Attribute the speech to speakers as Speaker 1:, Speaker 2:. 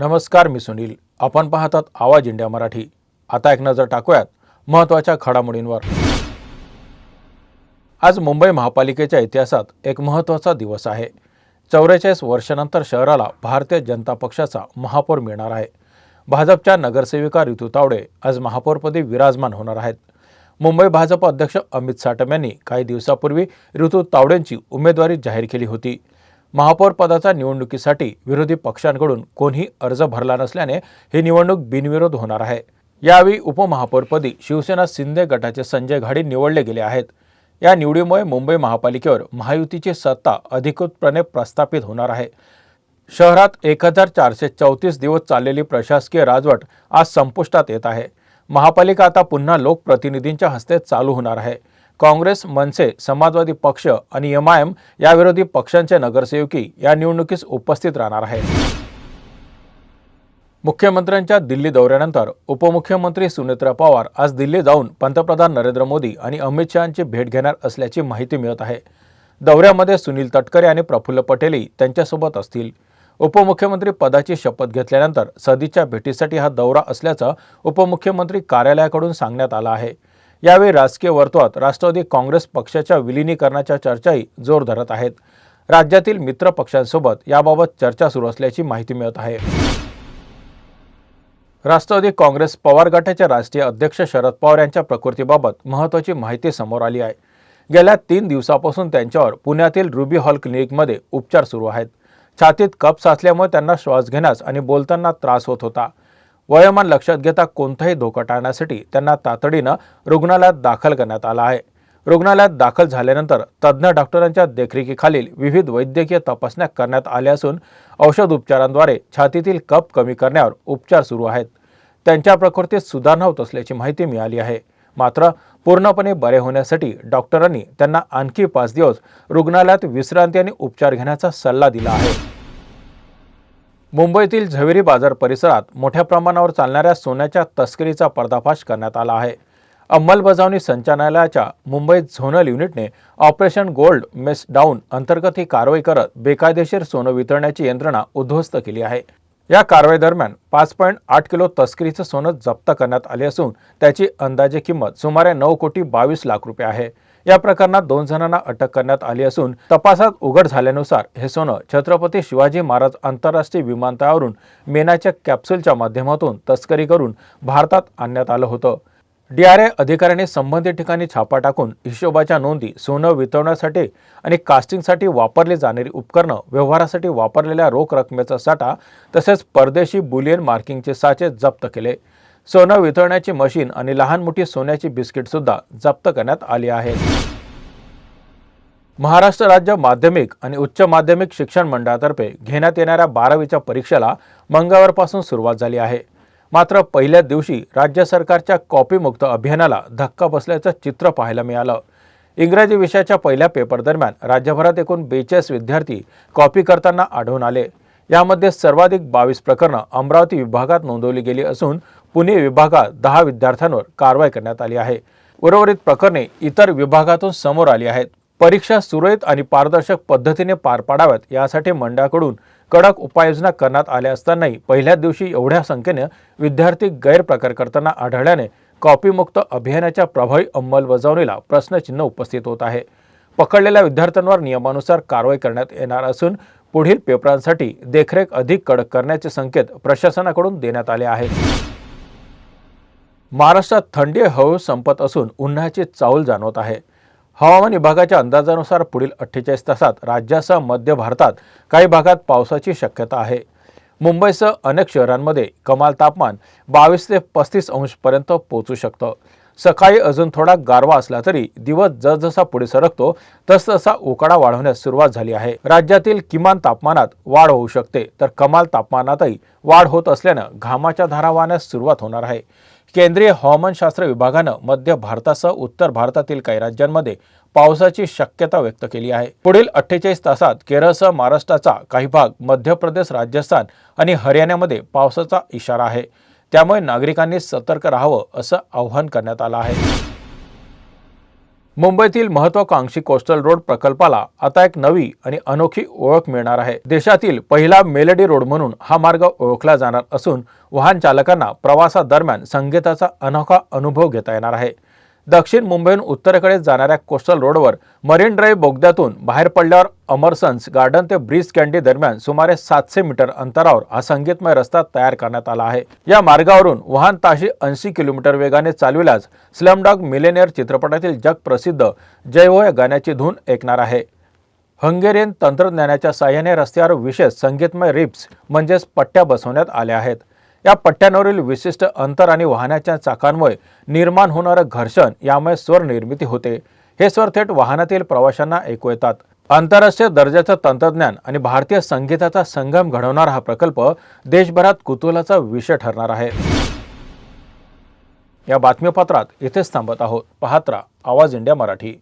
Speaker 1: नमस्कार, मी सुनील. आपण पाहतात आवाज इंडिया मराठी. आता एक नजर टाकूयात महत्त्वाच्या घडामोडींवर. आज मुंबई महापालिकेच्या इतिहासात एक महत्त्वाचा दिवस आहे. 44 वर्षानंतर शहराला भारतीय जनता पक्षाचा महापौर मिळणार आहे. भाजपच्या नगरसेविका ऋतू तावडे आज महापौरपदी विराजमान होणार आहेत. मुंबई भाजप अध्यक्ष अमित साटम यांनी काही दिवसापूर्वी ऋतू तावडेंची उमेदवारी जाहीर केली होती. महापौर पदाच्या निवडणुकीसाठी विरोधी पक्षांकडून कोणीही अर्ज भरला नसल्याने ही निवडणूक बिनविरोध होणार आहे. यावेळी उपमहापौरपदी शिवसेना शिंदे गटाचे संजय घाडी निवडले गेले आहेत. या निवडीमुळे मुंबई महापालिकेवर महायुतीची सत्ता अधिकृतपणे प्रस्थापित होणार आहे. शहरात 1434 दिवस चाललेली प्रशासकीय राजवट आज संपुष्टात येत आहे. महापालिका आता पुन्हा लोकप्रतिनिधींच्या हस्ते चालू होणार आहे. काँग्रेस, मनसे, समाजवादी पक्ष आणि MIM या विरोधी पक्षांचे नगरसेवकी या निवडणुकीस उपस्थित राहणार आहेत. मुख्यमंत्र्यांच्या दिल्ली दौऱ्यानंतर उपमुख्यमंत्री सुनेत्रा पवार आज दिल्ली जाऊन पंतप्रधान नरेंद्र मोदी आणि अमित शहांची भेट घेणार असल्याची माहिती मिळत आहे. दौऱ्यामध्ये सुनील तटकरे आणि प्रफुल्ल पटेलही त्यांच्यासोबत असतील. उपमुख्यमंत्री पदाची शपथ घेतल्यानंतर सदिच्छा भेटीसाठी हा दौरा असल्याचं उपमुख्यमंत्री कार्यालयाकडून सांगण्यात आलं आहे. यावेळी राजकीय वर्तुळात राष्ट्रवादी काँग्रेस पक्षाच्या विलिनीकरणाच्या चर्चाही जोर धरत आहेत. राज्यातील मित्र पक्षांसोबत याबाबत चर्चा सुरू असल्याची माहिती मिळत आहे. राष्ट्रवादी काँग्रेस पवार गटाचे राष्ट्रीय अध्यक्ष शरद पवार यांच्या प्रकृतीबाबत महत्त्वाची माहिती समोर आली आहे. गेल्या 3 दिवसापासून त्यांच्यावर पुण्यातील रुबी हॉल क्लिनिकमध्ये उपचार सुरू आहेत. छातीत कफ साचल्यामुळे त्यांना श्वास घेण्यास आणि बोलताना त्रास होत होता. वयोमान लक्षात घेता कोणताही धोका टाळण्यासाठी त्यांना तातडीनं रुग्णालयात दाखल करण्यात आलं आहे. रुग्णालयात दाखल झाल्यानंतर तज्ज्ञ डॉक्टरांच्या देखरेखीखालील विविध वैद्यकीय तपासण्या करण्यात आल्या असून औषध उपचारांद्वारे छातीतील कफ कमी करण्यावर उपचार सुरू आहेत. त्यांच्या प्रकृतीत सुधारणा होत असल्याची माहिती मिळाली आहे. मात्र पूर्णपणे बरे होण्यासाठी डॉक्टरांनी त्यांना आणखी 5 दिवस रुग्णालयात विश्रांती आणि उपचार घेण्याचा सल्ला दिला आहे. मुंबईतील झवेरी बाजार परिसरात मोठ्या प्रमाणावर चालणाऱ्या सोन्याच्या तस्करीचा पर्दाफाश करण्यात आला आहे. अंमलबजावणी संचालनालयाच्या मुंबई झोनल युनिटने ऑपरेशन गोल्ड मेस डाऊन अंतर्गत ही कारवाई करत बेकायदेशीर सोनं वितळण्याची यंत्रणा उद्ध्वस्त केली आहे. या कारवाई दरम्यान 5.8 किलो तस्करीचं सोनं जप्त करण्यात आले असून त्याची अंदाजे किंमत सुमारे 9,22,00,000 रुपये आहे. या प्रकरणात 2 जणांना अटक करण्यात आली असून तपासात उघड झाल्यानुसार हे सोनं छत्रपती शिवाजी महाराज आंतरराष्ट्रीय विमानतळावरून मेनाच्या कॅप्सूलच्या माध्यमातून तस्करी करून भारतात आणण्यात आलं होतं. DRA अधिकाऱ्यांनी संबंधित ठिकाणी छापा टाकून हिशोबाच्या नोंदी, सोनं वितळण्यासाठी आणि कास्टिंगसाठी वापरली जाणारी उपकरणं, व्यवहारासाठी वापरलेल्या रोख रकमेचा साठा तसेच परदेशी बुलियन मार्किंगचे साचे जप्त केले. सोनं वितळण्याची मशीन आणि लहान मोठी सोन्याची बिस्किट सुद्धा जप्त करण्यात आली आहेत. महाराष्ट्र राज्य माध्यमिक आणि उच्च माध्यमिक शिक्षण मंडळातर्फे घेण्यात येणाऱ्या 12वीच्या परीक्षेला मंगळवारपासून सुरुवात झाली आहे. मात्र पहिल्याच दिवशी राज्य सरकारच्या कॉपीमुक्त अभियानाला धक्का बसल्याचं चित्र पाहायला मिळालं. इंग्रजी विषयाच्या पहिल्या पेपर दरम्यान राज्यभरात एकूण 42 विद्यार्थी कॉपी करताना आढळून आले. यामध्ये सर्वाधिक 22 प्रकरणं अमरावती विभागात नोंदवली गेली असून पुणे विभागात 10 विद्यार्थ्यांवर कारवाई करण्यात आली आहे. उर्वरित प्रकरणे इतर विभागातून समोर आली आहेत. परीक्षा सुरळीत आणि पारदर्शक पद्धतीने पार पाडाव्यात यासाठी मंडळाकडून कडक उपाययोजना करण्यात आल्या असतानाही पहिल्याच दिवशी एवढ्या संख्येने विद्यार्थी गैरप्रकार करताना आढळल्याने कॉपीमुक्त अभियानाच्या प्रभावी अंमलबजावणीला प्रश्नचिन्ह उपस्थित होत आहे. पकडलेल्या विद्यार्थ्यांवर नियमानुसार कारवाई करण्यात येणार असून पुढील पेपरांसाठी देखरेख अधिक कडक करण्याचे संकेत प्रशासनाकडून देण्यात आले आहेत. महाराष्ट्रात थंडी हळूहळू संपत असून उन्हाची चाहूल जाणवत आहे. हवामान विभागाच्या अंदाजानुसार पुढील 48 तासात राज्यासह मध्य भारतात काही भागात पावसाची शक्यता आहे. मुंबईसह अनेक शहरांमध्ये कमाल तापमान 22 ते 35 अंशपर्यंत पोहोचू शकतं. सकाळी अजून थोडा गारवा असला तरी दिवस जसजसा पुढे सरकतो तसतसा उकाडा वाढवण्यास सुरुवात झाली आहे. राज्यातील किमान तापमानात वाढ होऊ शकते तर कमाल तापमानातही वाढ होत असल्यानं घामाच्या धारा वाहण्यास सुरुवात होणार आहे. केंद्रीय हवामानशास्त्र विभागानं मध्य भारतासह उत्तर भारतातील काही राज्यांमध्ये पावसाची शक्यता व्यक्त केली आहे. पुढील 48 तासात केरळसह महाराष्ट्राचा काही भाग, मध्य प्रदेश, राजस्थान आणि हरियाणामध्ये पावसाचा इशारा आहे. त्यामुळे नागरिकांनी सतर्क राहावं असं आवाहन करण्यात आलं आहे. मुंबईतील महत्त्वाकांक्षी कोस्टल रोड प्रकल्पाला आता एक नवी आणि अनोखी ओळख मिळणार आहे। देशातील पहिला मेलडी रोड म्हणून हा मार्ग ओळखला जाणार असून वाहन चालकांना प्रवासादरम्यान संगीताचा अनोखा अनुभव घेता येणार आहे। दक्षिण मुंबईहून उत्तरेकडे जाणाऱ्या कोस्टल रोडवर मरीन ड्राईव्ह बोगद्यातून बाहेर पडल्यावर अमरसन्स गार्डन ते ब्रिज कँडी दरम्यान सुमारे 700 मीटर अंतरावर हा संगीतमय रस्ता तयार करण्यात आला आहे। या मार्गावरून वाहन ताशी 80 किलोमीटर वेगाने चालविल्यास स्लमडॉग मिलेनियर चित्रपटातील जगप्रसिद्ध जय हो या गाण्याची धून ऐकणार आहे। हंगेरियन तंत्रज्ञानाच्या साहाय्याने रस्त्यावर विशेष संगीतमय रिप्स म्हणजेच पट्ट्या बसवण्यात आल्या आहेत। या पट्ट्यांवरील विशिष्ट अंतर आणि वाहनाच्या चाकांमुळे निर्माण होणारे घर्षण यामुळे स्वर निर्मिती होते। हे स्वर थेट वाहनातील प्रवाशांना ऐकू येतात। आंतरराष्ट्रीय दर्जाचं तंत्रज्ञान आणि भारतीय संगीताचा संगम घडवणारा हा प्रकल्प देशभरात कुतूहलाचा विषय ठरणार आहे। या बातमीपत्रात इथेच थांबत आहोत। पाहत रहा आवाज इंडिया मराठी।